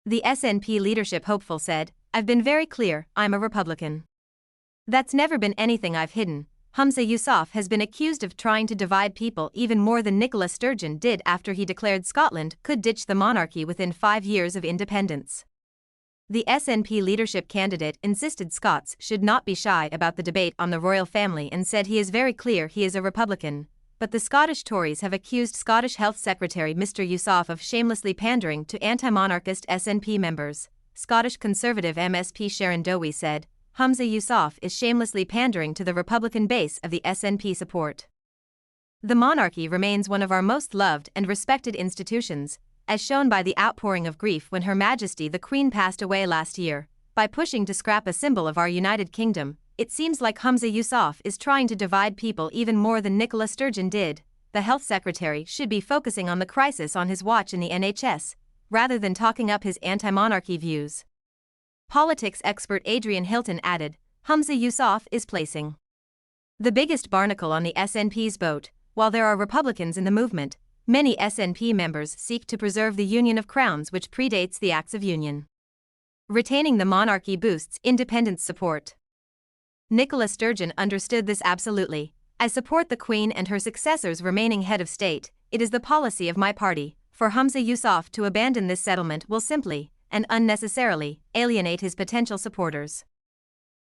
The SNP leadership hopeful said, "I've been very clear, I'm a Republican. That's never been anything I've hidden." Humza Yousaf has been accused of trying to divide people even more than Nicola Sturgeon did after he declared Scotland could ditch the monarchy within 5 years of independence. The SNP leadership candidate insisted Scots should not be shy about the debate on the royal family and said he is very clear he is a Republican. But the Scottish Tories have accused Scottish Health Secretary Mr Yousaf of shamelessly pandering to anti-monarchist SNP members. Scottish Conservative MSP Sharon Dowie said, "Humza Yousaf is shamelessly pandering to the Republican base of the SNP support. The monarchy remains one of our most loved and respected institutions, as shown by the outpouring of grief when Her Majesty the Queen passed away last year. By pushing to scrap a symbol of our United Kingdom, it seems like Humza Yousaf is trying to divide people even more than Nicola Sturgeon did. The Health Secretary should be focusing on the crisis on his watch in the NHS, rather than talking up his anti-monarchy views." Politics expert Adrian Hilton added, "Humza Yousaf is placing the biggest barnacle on the SNP's boat. While there are Republicans in the movement, many SNP members seek to preserve the Union of Crowns, which predates the Acts of Union. Retaining the monarchy boosts independence support. Nicola Sturgeon understood this absolutely. I support the Queen and her successors remaining head of state. It is the policy of my party. For Humza Yousaf to abandon this settlement will simply, and unnecessarily, alienate his potential supporters."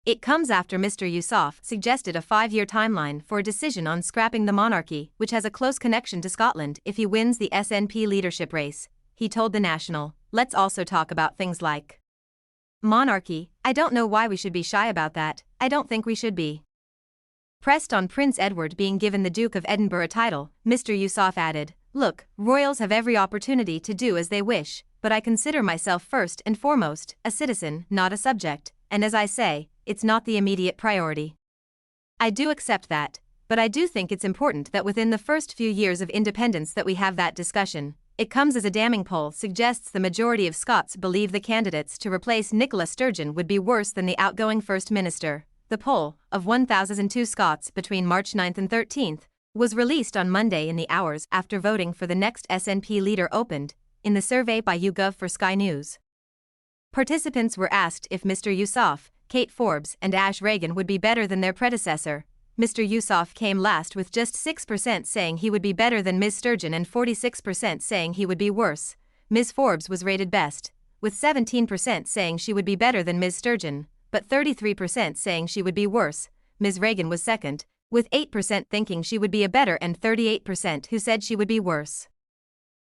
It comes after Mr Yousaf suggested a 5-year timeline for a decision on scrapping the monarchy, which has a close connection to Scotland if he wins the SNP leadership race. He told The National, "Let's also talk about things like monarchy. I don't know why we should be shy about that. I don't think we should be." Pressed on Prince Edward being given the Duke of Edinburgh title, Mr Yousaf added, "Look, royals have every opportunity to do as they wish, but I consider myself first and foremost a citizen, not a subject, and as I say, it's not the immediate priority. I do accept that, but I do think it's important that within the first few years of independence that we have that discussion." It comes as a damning poll suggests the majority of Scots believe the candidates to replace Nicola Sturgeon would be worse than the outgoing First Minister. The poll, of 1,002 Scots between March 9 and 13, was released on Monday in the hours after voting for the next SNP leader opened, in the survey by YouGov for Sky News. Participants were asked if Mr Yousaf, Kate Forbes and Ash Regan would be better than their predecessor. Mr Yousaf came last with just 6% saying he would be better than Ms Sturgeon and 46% saying he would be worse. Ms Forbes was rated best, with 17% saying she would be better than Ms Sturgeon, but 33% saying she would be worse. Ms Regan was second, with 8% thinking she would be a better and 38% who said she would be worse.